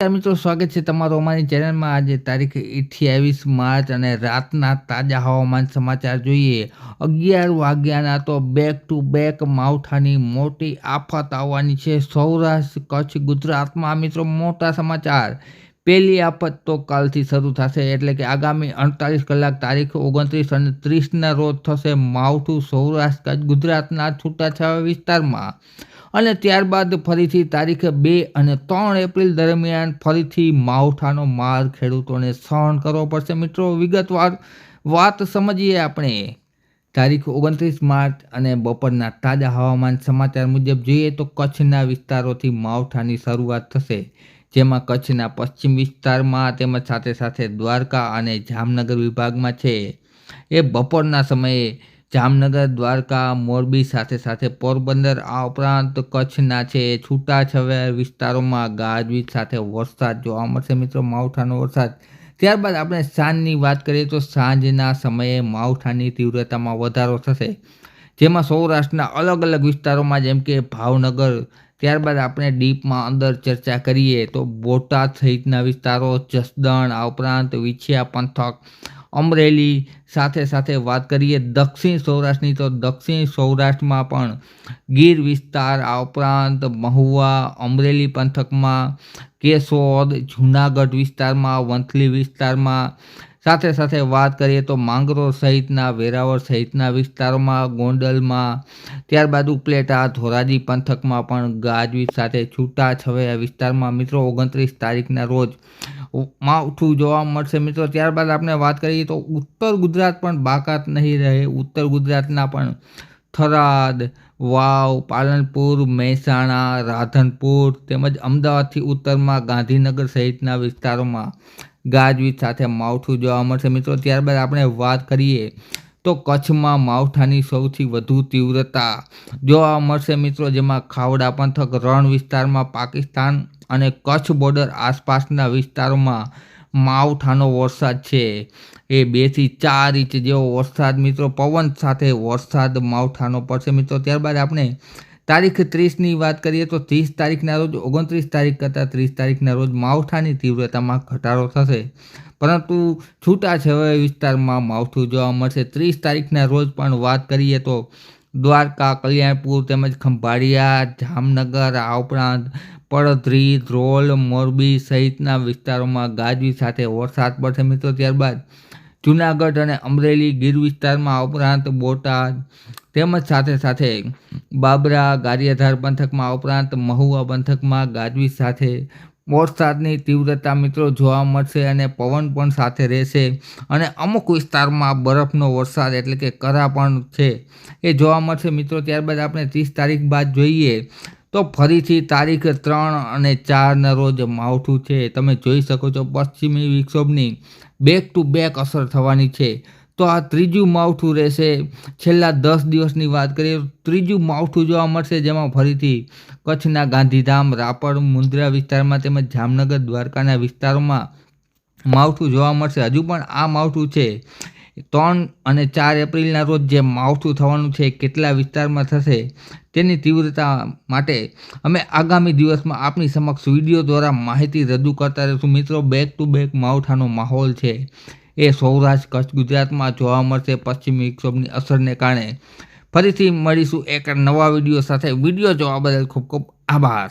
મિત્રો, સ્વાગત છે તમારું અમારી ચેનલમાં। આજે તારીખ 28 માર્ચ અને રાતના તાજા હવામાન સમાચાર જોઈએ। 11 વાગ્યાના તો બેક ટુ બેક માવઠાની મોટી આફત આવવાની છે સૌરાષ્ટ્ર કચ્છ ગુજરાતમાં। મિત્રો, મોટા સમાચાર। પહેલી આફત તો કાલથી શરૂ થશે, એટલે કે આગામી 48 કલાક તારીખ 29 અને 30ના રોજ થશે માવઠું સૌરાષ્ટ્ર કચ્છ ગુજરાતના છૂટાછવાયા વિસ્તારમાં। અને ત્યારબાદ ફરીથી તારીખ 2 અને 3 એપ્રિલ દરમિયાન ફરીથી માવઠાનો માર ખેડૂતોને સહન કરવો પડશે। મિત્રો, વિગતવાર વાત સમજીએ આપણે। તારીખ 29 માર્ચ અને બપોરના તાજા હવામાન સમાચાર મુજબ જોઈએ તો કચ્છના વિસ્તારોથી માવઠાની શરૂઆત થશે, જેમાં કચ્છના પશ્ચિમ વિસ્તારમાં તેમજ સાથે સાથે દ્વારકા અને જામનગર વિભાગમાં છે એ બપોરના સમયે જામનગર, દ્વારકા, મોરબી સાથે સાથે પોરબંદર આ ઉપરાંત કચ્છના છે છૂટાછવાયા વિસ્તારોમાં ગાજવીજ સાથે વરસાદ જોવા મળશે। મિત્રો, માવઠાનો વરસાદ। ત્યારબાદ આપણે સાંજની વાત કરીએ તો સાંજના સમયે માવઠાની તીવ્રતામાં વધારો થશે, જેમાં સૌરાષ્ટ્રના અલગ અલગ વિસ્તારોમાં જેમ કે ભાવનગર, ત્યારબાદ આપણે ડીપમાં અંદર ચર્ચા કરીએ તો બોટાદ સહિતના વિસ્તારો, જસદણ આ ઉપરાંત વિછિયા પંથક, અમરેલી સાથે સાથે વાત કરીએ દક્ષિણ સૌરાષ્ટ્રની તો દક્ષિણ સૌરાષ્ટ્રમાં પણ ગીર વિસ્તાર આ ઉપરાંત મહુવા, અમરેલી પંથકમાં, કેશોદ, જૂનાગઢ વિસ્તારમાં, વંથલી વિસ્તારમાં, સાથે સાથે વાત કરીએ તો માંગરોળ સહિતના વેરાવળ સહિતના વિસ્તારોમાં, ગોંડલમાં, ત્યારબાદ ઉપલેટા, ધોરાજી પંથકમાં પણ ગાજવીજ સાથે છૂટાછવાયા વિસ્તારમાં મિત્રો 29 તારીખના રોજ માવઠું જોવા મળશે। મિત્રો, ત્યારબાદ આપણે વાત કરીએ તો ઉત્તર ગુજરાત પણ બાકાત નહીં રહે। ઉત્તર ગુજરાતના પણ થરાદ, વાવ, પાલનપુર, મહેસાણા, રાધનપુર તેમજ અમદાવાદથી ઉત્તરમાં ગાંધીનગર સહિતના વિસ્તારોમાં ગાજવીજ સાથે માવઠું જોવા મળશે। મિત્રો, ત્યારબાદ આપણે વાત કરીએ તો કચ્છમાં માવઠાની સૌથી વધુ તીવ્રતા જોવા મળશે। મિત્રો, જેમાં ખાવડા પંથક, રણ વિસ્તારમાં, પાકિસ્તાન અને કચ્છ બોર્ડર આસપાસના વિસ્તારોમાં માવઠાનો વરસાદ છે એ 2 થી 4 ઇંચ જેવો વરસાદ મિત્રો પવન સાથે વરસાદ માવઠાનો પડશે। મિત્રો, ત્યારબાદ આપણે તારીખ 30ની વાત કરીએ તો 30 તારીખના રોજ 29 તારીખ કરતાં 30 તારીખના રોજ માવઠાની તીવ્રતામાં ઘટાડો થશે, પરંતુ છૂટાછવાયા વિસ્તારમાં માવઠું જોવા મળશે। 30 તારીખના રોજ પણ વાત કરીએ તો દ્વારકા, કલ્યાણપુર તેમજ ખંભાળિયા, જામનગર આ ઉપરાંત પડધરી, ધ્રોલ, મોરબી સહિતના વિસ્તારોમાં ગાજવીજ સાથે વરસાદ પડશે। મિત્રો, ત્યારબાદ જૂનાગઢ અને અમરેલી ગીર વિસ્તારમાં આ ઉપરાંત બોટાદ તેમજ સાથે સાથે બાબરા, ગારિયાધાર પંથકમાં આ ઉપરાંત મહુવા પંથકમાં ગાજવીજ સાથે વરસાદની તીવ્રતા મિત્રો જોવા મળશે અને પવન પણ સાથે રહેશે અને અમુક વિસ્તારમાં બરફનો વરસાદ એટલે કે કરા પણ છે એ જોવા મળશે। મિત્રો, ત્યારબાદ આપણે 30 તારીખ બાદ જોઈએ તો ફરીથી તારીખ 3 અને 4ના રોજ માવઠું છે તમે જોઈ શકો છો પશ્ચિમી વિક્ષોભની બેક ટુ બેક અસર થવાની છે। તો આ ત્રીજું માવઠું રહેશે। છેલ્લા 10 દિવસની વાત કરીએ તો ત્રીજું માવઠું જોવા મળશે, જેમાં ફરીથી કચ્છના ગાંધીધામ, રાપર, મુન્દ્રા વિસ્તારમાં તેમજ જામનગર, દ્વારકાના વિસ્તારોમાં માવઠું જોવા મળશે। હજુ પણ આ માવઠું છે 3 અને 4 એપ્રિલના રોજ જે માવઠું થવાનું છે કેટલા વિસ્તારમાં થશે તેની તીવ્રતા માટે અમે આગામી દિવસમાં આપની સમક્ષ વિડીયો દ્વારા માહિતી રજૂ કરતા રહીશું। મિત્રો, બેક ટુ બેક માવઠાનો માહોલ છે એ સૌરાષ્ટ્ર કચ્છ ગુજરાતમાં જોવા મળશે પશ્ચિમી વિક્ષોભની અસરને કારણે। ફરીથી મળીશું એક નવા વિડીયો સાથે। વિડીયો જોવા બદલ ખૂબ ખૂબ આભાર।